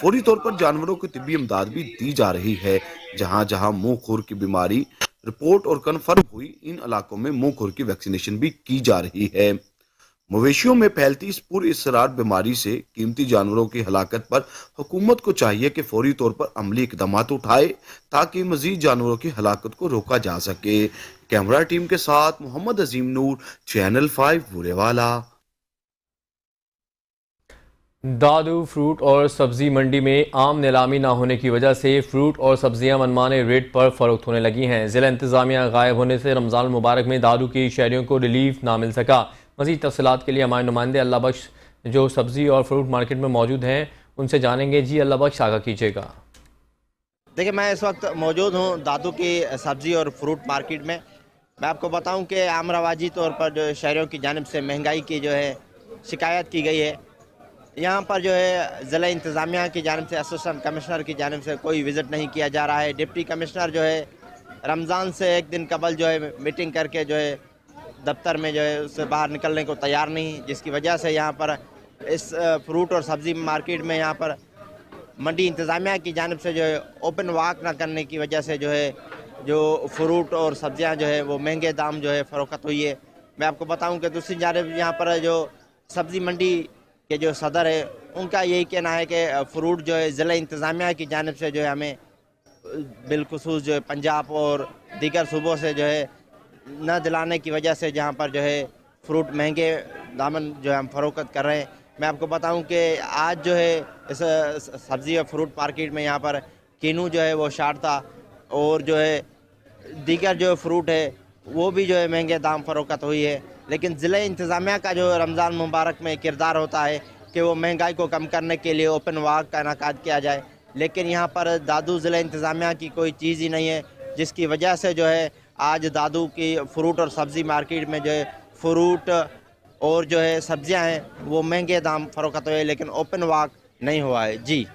फौरी तौर पर जानवरों को तिब्बी इमदाद भी दी जा रही है। जहां जहां मुंह खुर की बीमारी रिपोर्ट और कन्फर्म हुई, इन इलाकों में मुंह खुर की वैक्सीनेशन भी की जा रही है। मवेशियों में फैलती इस पुरअसरार बीमारी से कीमती जानवरों की हलाकत पर हुकूमत को चाहिए कि फौरी तौर पर अमली इकदाम उठाए ताकि मजीद जानवरों की हलाकत को रोका जा सके। कैमरा टीम के साथ मोहम्मद अजीम नूर, चैनल 5 बुरेवाला। दादू फ्रूट और सब्जी मंडी में आम नीलामी न होने की वजह से फ्रूट और सब्जियां मनमाने रेट पर फरोख्त होने लगी हैं। ज़िला इंतज़ामिया गायब होने से रमज़ान मुबारक में दादू की शहरियों को रिलीफ ना मिल सका। मज़ीद तफ़सीलात के लिए हमारे नुमाइंदे अल्लाह बख्श जो सब्ज़ी और फ्रूट मार्केट में मौजूद हैं उनसे जानेंगे। जी अल्लाह बख्श, आगाह कीजिएगा। देखिए, मैं इस वक्त मौजूद हूँ दादू की सब्ज़ी और फ्रूट मार्केट में। मैं आपको बताऊँ कि आम रवाजी तौर पर जो शहरियों की जानिब से महंगाई की जो है शिकायत की गई है। यहाँ पर जो है ज़िला इंतज़ामिया की जानिब से, असिस्टेंट कमिश्नर की जानिब से कोई विज़िट नहीं किया जा रहा है। डिप्टी कमिश्नर जो है रमज़ान से एक दिन कबल जो है मीटिंग करके जो है दफ्तर में जो है उससे बाहर निकलने को तैयार नहीं, जिसकी वजह से यहाँ पर इस फ्रूट और सब्ज़ी मार्केट में यहाँ पर मंडी इंतज़ामिया की जानिब से जो है ओपन वाक ना करने की वजह से जो है जो फ्रूट और सब्ज़ियाँ जो है वो महंगे दाम जो है फ़रोख्त हुई है। मैं आपको बताऊँ कि दूसरी जानिब यहाँ पर जो सब्ज़ी मंडी के जो सदर है उनका यही कहना है कि फ्रूट जो है ज़िला इंतज़ामिया की जानिब से जो है हमें बिलखुसूस जो है पंजाब और दीगर सूबों से जो है न दिलाने की वजह से जहाँ पर जो है फ्रूट महंगे दामन जो है हम फ़रोख्त कर रहे हैं। मैं आपको बताऊं कि आज जो है इस सब्ज़ी और फ्रूट मार्केट में यहाँ पर कीनू जो है वो शार्ट था और जो है दीगर जो फ्रूट है वो भी जो है महंगे दाम फ़रोख्त हुई है। लेकिन ज़िला इंतज़ामिया का जो रमज़ान मुबारक में किरदार होता है कि वो महंगाई को कम करने के लिए ओपन वाक का इनेकाद किया जाए, लेकिन यहाँ पर दादू ज़िला इंतज़ामिया की कोई चीज़ ही नहीं है, जिसकी वजह से जो है आज दादू की फ्रूट और सब्ज़ी मार्केट में जो है फ्रूट और जो है सब्जियां हैं वो महंगे दाम फ़रोख्त हुए, लेकिन ओपन वाक नहीं हुआ है। जी।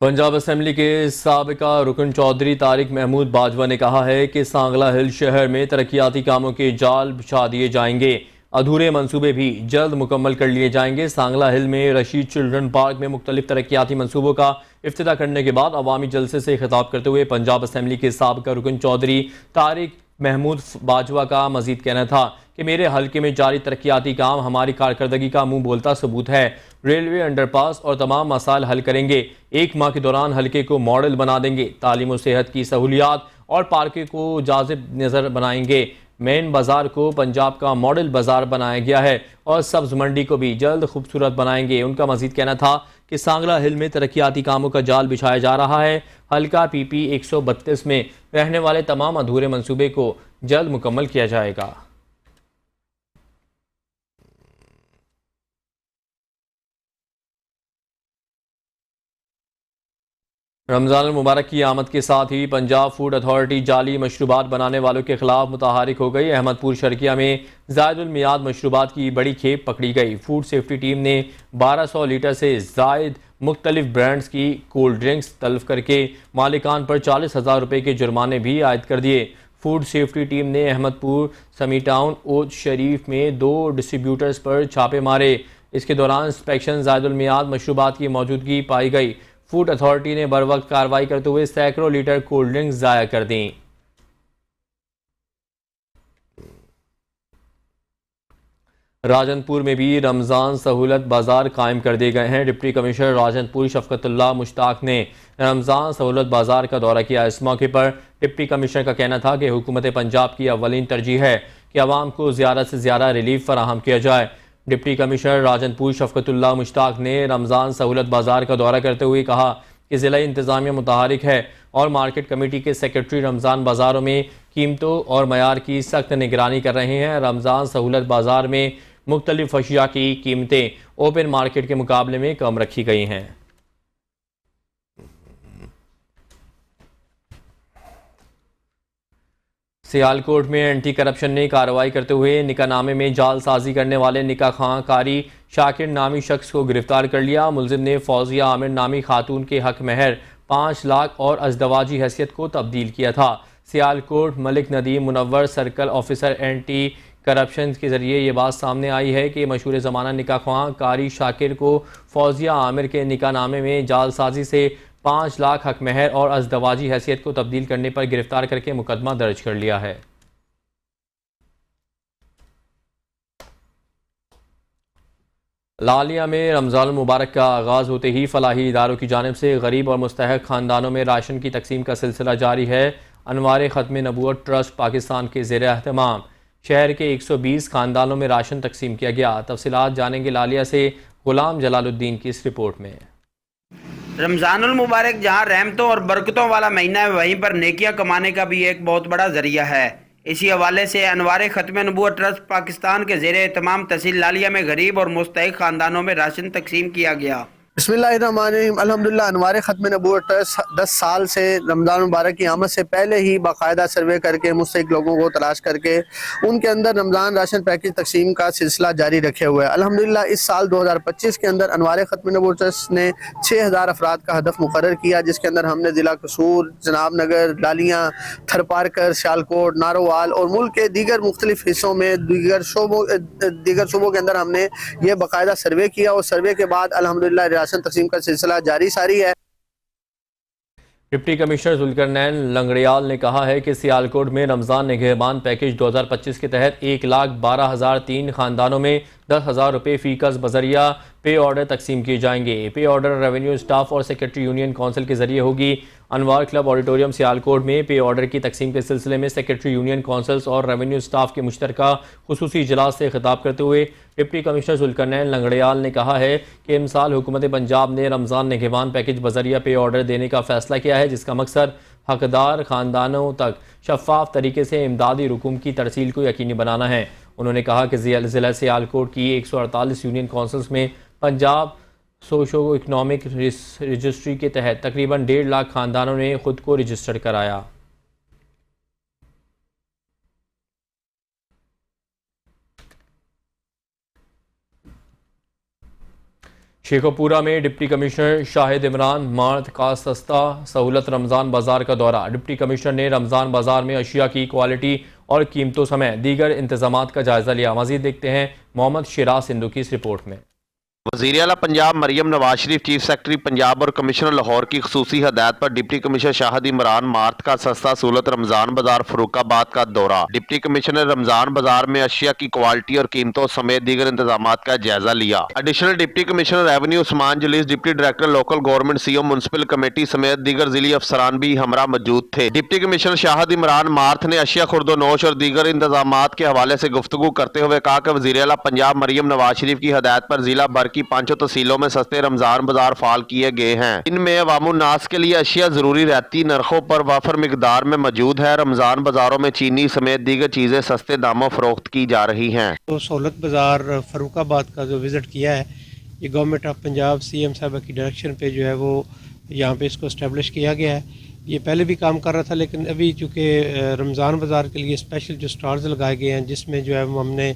पंजाब असेंबली के साबिका रुकन चौधरी तारिक महमूद बाजवा ने कहा है कि सांगला हिल शहर में तरक्याती कामों के जाल बिछा दिए जाएंगे, अधूरे मंसूबे भी जल्द मुकम्मल कर लिए जाएंगे। सांगला हिल में रशीद चिल्ड्रन पार्क में मुख्तलिफ तरक्याती मंसूबों का इफ्तिताह करने के बाद अवामी जलसे से खिताब करते हुए पंजाब असेंबली के साबिका रुकन चौधरी तारिक महमूद बाजवा का मजीद कहना था कि मेरे हल्के में जारी तरक्याती काम हमारी कारकर्दगी का मुंह बोलता सबूत है। रेलवे अंडरपास और तमाम मसाइल हल करेंगे। 1 माह के दौरान हल्के को मॉडल बना देंगे। तालीम और सेहत की सहूलियात और पार्कों को जाज़िब नज़र बनाएंगे। मेन बाज़ार को पंजाब का मॉडल बाज़ार बनाया गया है और सब्ज़ मंडी को भी जल्द खूबसूरत बनाएंगे। उनका मजीद कहना था कि सांगला हिल में तरक्याती कामों का जाल बिछाया जा रहा है। हल्का PP 132 में रहने वाले तमाम अधूरे मंसूबे को जल्द मुकम्मल किया जाएगा। रमज़ान मुबारक की आमद के साथ ही पंजाब फूड अथॉरिटी जाली मशरूबात बनाने वालों के खिलाफ मुतहरिक हो गई। अहमदपुर शर्किया में ज़ायदुल मियाद मशरूबात की बड़ी खेप पकड़ी गई। फूड सेफ्टी टीम ने 1200 लीटर से ज़ायद मुख्तलिफ ब्रांड्स की कोल्ड ड्रिंक्स तलब करके मालिकान पर 40,000 रुपये के जुर्माने भी आयद कर दिए। फूड सेफ्टी टीम ने अहमदपुर, समी टाउन, ओज शरीफ में 2 डिस्ट्रीब्यूटर्स पर छापे मारे। इसके दौरान इंस्पेक्शन ज़ायदुल मियाद मशरूबात की मौजूदगी पाई गई। फूड अथॉरिटी ने बरवक्त कार्रवाई करते हुए सैकड़ों लीटर कोल्ड ड्रिंक्स ज़ाया कर दी। राजनपुर में भी रमज़ान सहूलत बाज़ार कायम कर दिए गए हैं। डिप्टी कमिश्नर राजनपुर शफकतुल्लाह मुश्ताक ने रमज़ान सहूलत बाज़ार का दौरा किया। इस मौके पर डिप्टी कमिश्नर का कहना था कि हुकूमत पंजाब की अव्वलीन तरजीह है कि आवाम को ज़्यादा से ज़्यादा रिलीफ फराहम किया जाए। डिप्टी कमिश्नर राजनपुर शफकतुल्लाह मुश्ताक ने रमज़ान सहूलत बाज़ार का दौरा करते हुए कहा कि ज़िला इंतज़ामिया मुतहरिक है और मार्केट कमेटी के सेक्रेटरी रमज़ान बाज़ारों में कीमतों और मयार की सख्त निगरानी कर रहे हैं। रमज़ान सहूलत बाज़ार में मुख्तलिफ अशिया की कीमतें ओपन मार्केट के मुकाबले में कम रखी गई हैं। सियालकोट में एंटी करप्शन ने कार्रवाई करते हुए निकाहनामे में जालसाजी करने वाले निकाह खां कारी शाकिर नामी शख्स को गिरफ्तार कर लिया। मुलजिम ने फौजिया आमिर नामी खातून के हक महर 5 लाख और अजदवाजी हैसियत को तब्दील किया था। Sialkot Malik Nadeem Munawwar circle officer anti corruption के ज़रिए ये बात सामने आई है कि मशहूर ज़माना निकाह खां कारी शाकिर को फौजिया आमिर के निकाहनामे में जालसाजी से 5 लाख हक महर और अजदवाजी हैसियत को तब्दील करने पर गिरफ्तार करके मुकदमा दर्ज कर लिया है। लालिया में रमज़ान मुबारक का आगाज़ होते ही फलाही इदारों की जानिब से गरीब और मुस्तहक ख़ानदानों में राशन की तकसीम का सिलसिला जारी है। अनवार ख़त्म नबूवत ट्रस्ट पाकिस्तान के ज़ेर एहतमाम शहर के 120 ख़ानदानों में राशन तकसीम किया गया। तफसीलात जानेंगे लालिया से गुलाम जलालुद्दीन की इस रिपोर्ट में। रमज़ानुल मुबारक जहाँ रहमतों और बरकतों वाला महीना है, वहीं पर नेकियां कमाने का भी एक बहुत बड़ा जरिया है। इसी हवाले से अनवार ख़त्म नबूवत ट्रस्ट पाकिस्तान के ज़ेर एहतमाम तहसील लालिया में गरीब और मुस्तहिक ख़ानदानों में राशन तकसीम किया गया। बिस्मिल्लाहिर्रहमानिर्रहीम। अल्हम्दुलिल्लाह अनवार ख़त्म नबूवत ट्रस्ट 10 साल से रमज़ान मुबारक की आमद से पहले ही बाकायदा सर्वे करके मुस्तहिक लोगों को तलाश करके उनके अंदर रमज़ान राशन पैकेज तकसीम का सिलसिला जारी रखे हुए है। अल्हम्दुलिल्लाह इस साल 2025 के अंदर अनवार ख़त्म नबूवत ट्रस्ट ने 6000 अफराद का हदफ मुकर्रर किया, जिसके अंदर हमने ज़िला कसूर, जनाब नगर, लालियाँ, थरपारकर, सियालकोट, नारोवाल और मुल्क के दीगर मुख्तलिफ हिस्सों में दीगर शोबों के अंदर हमने ये बाकायदा सर्वे किया और सर्वे के बाद अल्हम्दुलिल्लाह राशन तकसीम का सिलसिला जारी सारी है। डिप्टी कमिश्नर जुल्करनैन लंगड़ियाल ने कहा है कि सियालकोट में रमज़ान निगहबान पैकेज 2025 के तहत 1,12,003 ख़ानदानों में 10,000 रुपये फ़ी कस बजरिया पे ऑर्डर तकसीम किए जाएंगे। पे ऑर्डर रेवेन्यू स्टाफ और सेक्रेटरी यूनियन काउंसिल के जरिए होगी। अनवार क्लब ऑडिटोरियम सियालकोट में पे ऑर्डर की तकसीम के सिलसिले में सेक्रेटरी यूनियन काउंसिल्स और रेवेन्यू स्टाफ के मुश्तरका खुसूसी इजलास से खिताब करते हुए डिप्टी कमिश्नर जुल्करनैन लंगड़ियाल ने कहा है कि इमसाल हुकूमत पंजाब ने रमज़ान निगहबान पैकेज बजरिया पे ऑर्डर देने का फैसला किया है, जिसका मकसद हकदार ख़ानदानों तक शफाफ तरीके से इमदादी रकूम की तरसील को यकीनी बनाना है। उन्होंने कहा कि ज़िला सियालकोट की 148 यूनियन काउंसिल्स में पंजाब सोशो इकनॉमिक रजिस्ट्री के तहत तकरीबन 1.5 लाख ख़ानदानों ने खुद को रजिस्टर कराया। शेखोपुरा में डिप्टी कमिश्नर शाहिद इमरान मार्द का सस्ता सहूलत रमज़ान बाज़ार का दौरा। डिप्टी कमिश्नर ने रमज़ान बाज़ार में अशिया की क्वालिटी और कीमतों समेत दीगर इंतजामात का जायज़ा लिया। मज़ीद देखते हैं मोहम्मद शिराज सिंधु की इस रिपोर्ट में। वज़ीर आला पंजाब मरियम नवाज शरीफ, चीफ सेक्रेटरी पंजाब और कमिश्नर लाहौर की खुसूसी हदायत पर डिप्टी कमिश्नर शाहिद इमरान मार्द का सस्ता सहूलत रमज़ान बाजार फरूखाबाद का दौरा। डिप्टी कमिश्नर ने रमज़ान बाजार में अशिया की क्वालिटी और कीमतों समेत दीगर इंतजामात का जायजा लिया। Additional deputy commissioner revenue Usman Jalees, deputy director local government CO municipal committee समेत दीगर जिली अफसरान भी हमरा मौजूद थे। डिप्टी कमिश्नर शाहिद इमरान मार्द ने अशिया खुर्दोनोश और दीगर इंतजामात के हवाले से गुफ्तगू करते हुए कहा कि वज़ीर आला पंजाब मरियम नवाज शरीफ की हदायत पर जिला भर की 5 तहसीलों में सस्ते रमजान बाजार फाल किए गए हैं। इनमें अवामुन्नास के लिए अशिया जरूरी रहती नरखों पर वाफर मिकदार में मौजूद है। रमजान बाजारों में चीनी समेत दीगर चीजें सस्ते दामों फरोख्त की जा रही हैं। तो सहूलत बाजार फरूखाबाद का जो विजिट किया है, ये गवर्नमेंट ऑफ पंजाब सीएम साहब की डायरेक्शन पे जो है वो यहाँ पे इसको इस्टेब्लिश किया गया है। ये पहले भी काम कर रहा था, लेकिन अभी चूँकि रमज़ान बाज़ार के लिए स्पेशल जो स्टॉल्स लगाए गए हैं, जिसमें जो है वो हमने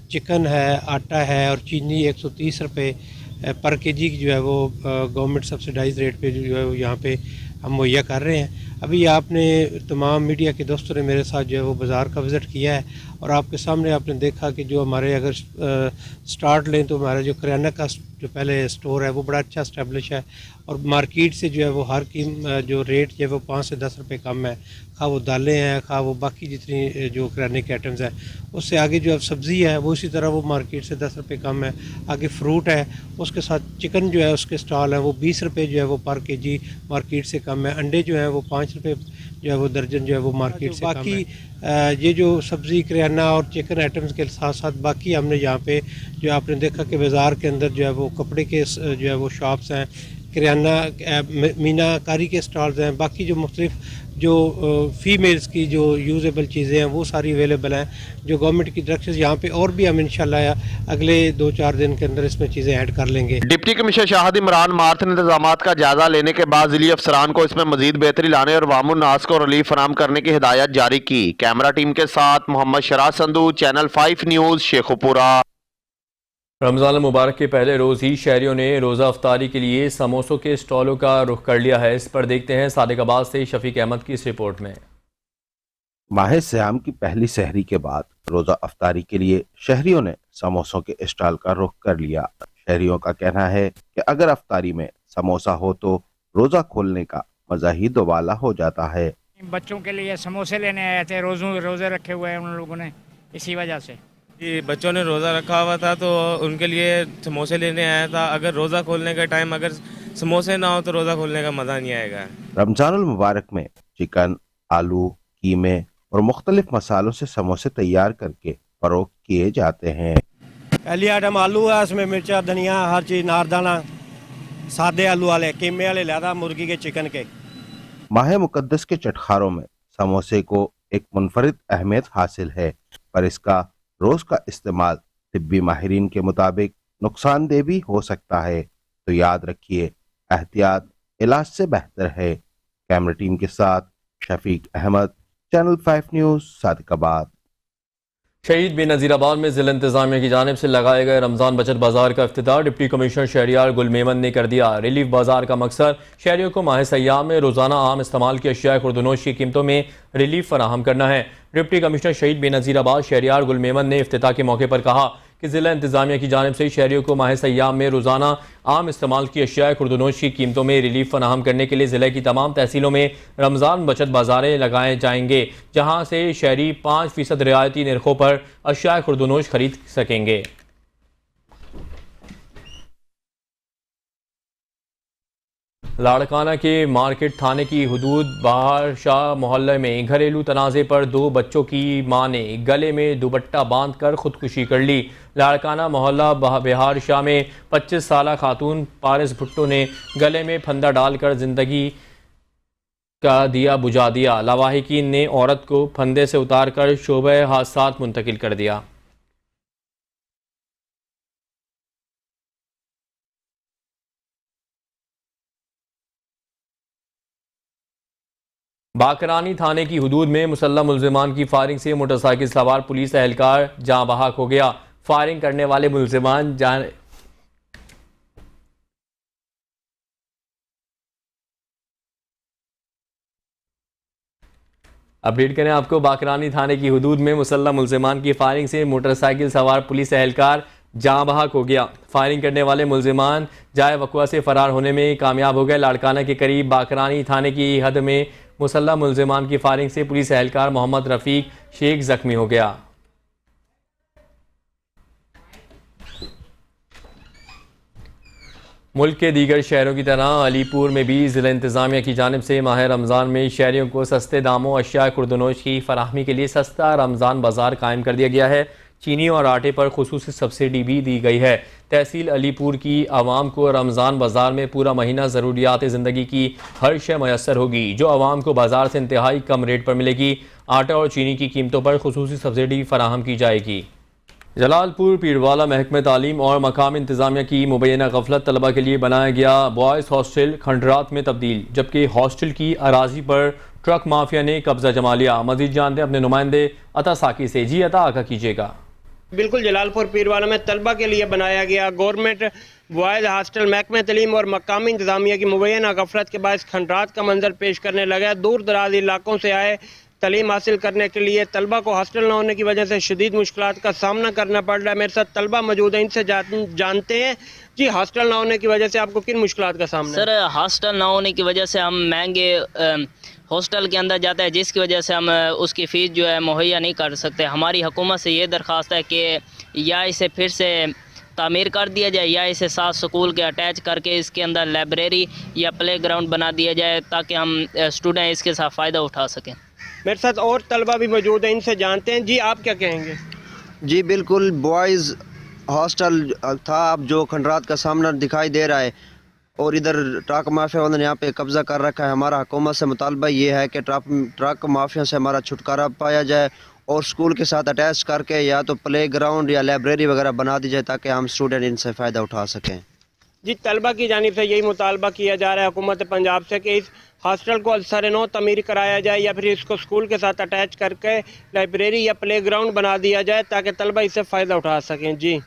चिकन है, आटा है और चीनी 130 रुपये पर केजी की जो है वो गवर्नमेंट सब्सिडाइज रेट पे जो है वो यहाँ पे हम मुहैया कर रहे हैं। अभी आपने तमाम मीडिया के दोस्तों ने मेरे साथ जो है वो बाज़ार का विज़िट किया है और आपके सामने आपने देखा कि जो हमारे अगर स्टार्ट लें तो हमारा जो करियाना का जो पहले स्टोर है वो बड़ा अच्छा इस्टेब्लिश है और मार्केट से जो है वो हर की जो रेट जो है वो 5 से 10 रुपये कम है। खा वो दालें हैं, खा वो बाकी जितनी जो करियाने के आइटम्स हैं, उससे आगे जो सब्ज़ी है वो इसी तरह वो मार्केट से 10 रुपये कम है। आगे फ्रूट है, उसके साथ चिकन जो है उसके स्टॉल है वो 20 रुपये जो है वो पर केजी मार्केट से कम है। अंडे जो है वो 5 रुपये जो है वो दर्जन जो है वो मार्केट से बाकी ये जो सब्ज़ी करियाना और चिकन आइटम्स के साथ साथ बाकी हमने यहाँ पे जो आपने देखा कि बाज़ार के अंदर जो है वो कपड़े के जो है वो शॉप्स हैं, करियाना मीनाकारी के स्टॉल्स हैं, बाकी जो मुख्तलिफ जो फीमेल्स की जो यूजेबल चीज़ें हैं वो सारी अवेलेबल हैं। जो गवर्नमेंट की डायरेक्शन यहाँ पे और भी हम इंशाल्लाह अगले 2-4 दिन के अंदर इसमें चीज़ें ऐड कर लेंगे। डिप्टी कमिश्नर शाहिद इमरान मार्द ने इंतजामात का जायजा लेने के बाद जिली अफसरान को इसमें मजीद बेहतरी लाने और वामुन्नास को रिलीफ फराहम करने की हिदायत जारी की। कैमरा टीम के साथ मोहम्मद शराज संधू, चैनल 5 न्यूज़, शेखोपुरा। रमज़ान मुबारक के पहले रोज़ ही शहरियों ने रोज़ा अफ्तारी के लिए समोसों के स्टॉलों का रुख कर लिया है। इस पर देखते हैं सादिकाबाद से शफीक अहमद की इस रिपोर्ट में। माह सियाम की पहली सहरी के बाद रोज़ा अफ्तारी के लिए शहरियों ने समोसों के स्टॉल का रुख कर लिया। शहरियों का कहना है कि अगर अफ्तारी में समोसा हो तो रोज़ा खोलने का मज़ा ही दोबाला हो जाता है। बच्चों के लिए समोसे लेने आए थे, रोज़े रखे हुए हैं उन लोगों ने, इसी वजह से कि बच्चों ने रोज़ा रखा हुआ था तो उनके लिए समोसे लेने आया था। अगर रोज़ा खोलने का टाइम अगर समोसे ना हो तो रोज़ा खोलने का मज़ा नहीं आएगा। रमजानुल मुबारक में चिकन, आलू, कीमे और मुख्तलिफ मसालों से समोसे तैयार करके फरोख्त किए जाते हैं। पहली आइटम आलू है, इसमें मिर्चा, धनिया, हर चीज़, नारदाना, सादे आलू वाले, कीमे वाले ज़्यादा, मुर्गी के, चिकन के। माह मुकद्दस के चटखारों में समोसे को एक मुनफरिद अहमियत हासिल है, पर इसका रोज़ का इस्तेमाल तिब्बी माहिरीन के मुताबिक नुकसानदेह भी हो सकता है। तो याद रखिए, एहतियात इलाज से बेहतर है। कैमरा टीम के साथ शफीक अहमद, चैनल 5 न्यूज़, सादिकाबाद। शहीद बेनज़ीराबाद में ज़िला इंतज़ामिया की जानिब से लगाए गए रमज़ान बचत बाजार का इफ्तिताह डिप्टी कमिश्नर शहरियार गुल मेमन ने कर दिया। रिलीफ बाजार का मकसद शहरियों को माह सयाम में रोज़ाना आम इस्तेमाल की अशिया खुर्दनोश की कीमतों में रिलीफ फराहम करना है। डिप्टी कमिश्नर शहीद बेनज़ीराबाद शहरियार गुल मेमन ने इफ्तिताह के मौके पर कहा कि ज़िला इंतज़ामिया की जानिब से शहरियों को माह सयाम में रोज़ाना आम इस्तेमाल की अशिया खुर्दनोश की कीमतों में रिलीफ फराहम करने के लिए ज़िले की तमाम तहसीलों में रमज़ान बचत बाज़ारें लगाए जाएंगे, जहाँ से शहरी 5% रियायती निर्खों पर अशिया खुर्दनोश खरीद सकेंगे। लाड़काना के मार्केट थाने की हुदूद बाहर शाह मोहल्ले में घरेलू तनाज़े पर 2 बच्चों की मां ने गले में दुपट्टा बांधकर खुदकुशी कर ली। लाड़काना मोहल्ला बिहार शाह में 25 साला खातून पारिस भुट्टो ने गले में फंदा डालकर जिंदगी का दिया बुझा दिया। लावाहिकीन ने औरत को फंदे से उतारकर शोबे हादसात मुंतकिल कर दिया। बाकरानी थाने की हुदूद में मुसल्लम मुल्जिमान की फायरिंग से मोटरसाइकिल सवार पुलिस एहलकार जाँ बहक हो गया। फायरिंग करने वाले मुल्जिमान अपडेट करें आपको। बाकरानी थाने की हुदूद में मुसल्लम मुल्जिमान की फायरिंग से मोटरसाइकिल सवार पुलिस एहलकार जाँ बहक हो गया। फायरिंग करने वाले मुल्जिमान जाए वक़्वा से फरार होने में कामयाब हो गए। लाड़काना के करीब बाकरानी थाने की हद में मुसल्लम मुल्जिमान की फायरिंग से पुलिस एहलकार मोहम्मद रफ़ीक शेख जख्मी हो गया। मुल्क के दीगर शहरों की तरह अलीपुर में भी ज़िला इंतज़ामिया की जानिब से माह रमज़ान में शहरियों को सस्ते दामों अशिया खुर्दनोश की फराहमी के लिए सस्ता रमज़ान बाज़ार कायम कर दिया गया है। चीनी और आटे पर खुसूसी सब्सिडी भी दी गई है। तहसील अलीपुर की आवाम को रमज़ान बाज़ार में पूरा महीना ज़रूरियात ज़िंदगी की हर शय मैसर होगी, जो आवाम को बाज़ार से इंतहाई कम रेट पर मिलेगी। आटा और चीनी की कीमतों पर खुसूसी सब्सिडी फराहम की जाएगी। जलालपुर पीरवाला महकमे तालीम और मकामी इंतज़ामिया की मुबैना गफलत तलबा के लिए बनाया गया बॉयज़ हॉस्टल खंडरात में तब्दील, जबकि हॉस्टल की अराजी पर ट्रक माफिया ने कब्जा जमा लिया। मजीद जानते अपने नुमाइंदे अता साकी से। जी अता, आगा कीजिएगा। बिल्कुल, जलालपुर पीरवाला में तलबा के लिए बनाया गया गवर्नमेंट बॉयज़ हॉस्टल महकमे तलीम और मकामी इंतज़ामिया की मुबैना गफलत के बायस खंडरात का मंजर पेश करने लगा। दूर दराज इलाकों से आए तलीम हासिल करने के लिए तलबा को हॉस्टल न होने की वजह से शदीद मुश्किलात का सामना करना पड़ रहा है। मेरे साथ तलबा मौजूद है, इनसे जानते हैं जी हॉस्टल न होने की वजह से आपको किन मुश्किलात का सामना? सर, हॉस्टल न होने की वजह से हम महंगे हॉस्टल के अंदर जाते हैं, जिसकी वजह से हम उसकी फ़ीस जो है मुहैया नहीं कर सकते। हमारी हुकूमत से ये दरख्वास्त है कि या इसे फिर से तामीर कर दिया जाए या इसे साथ स्कूल के अटैच करके इसके अंदर लाइब्रेरी या प्ले ग्राउंड बना दिया जाए, ताकि हम स्टूडेंट इसके साथ फ़ायदा उठा सकें। मेरे साथ और तलबा भी मौजूद हैं, इनसे जानते हैं। जी आप क्या कहेंगे? जी बिल्कुल, बॉयज़ हॉस्टल था अब जो खंडरात का सामना दिखाई दे रहा है और इधर ट्रक माफिया वालों ने यहाँ पे कब्ज़ा कर रखा है। हमारा हुकूमत से मुतालबा ये है कि ट्रक माफिया से हमारा छुटकारा पाया जाए और स्कूल के साथ अटैच करके या तो प्ले ग्राउंड या लाइब्रेरी वगैरह बना दी जाए, ताकि हम स्टूडेंट इनसे फ़ायदा उठा सकें। जी तलबा की जानिब से यही मुतालबा किया जा रहा है हुकूमत पंजाब से कि इस हॉस्टल को सर-ए-नौ तमीर कराया जाए या फिर इसको स्कूल के साथ अटैच करके लाइब्रेरी या प्ले ग्राउंड बना दिया जाए, ताकि तलबा इससे फ़ायदा उठा सकें। जी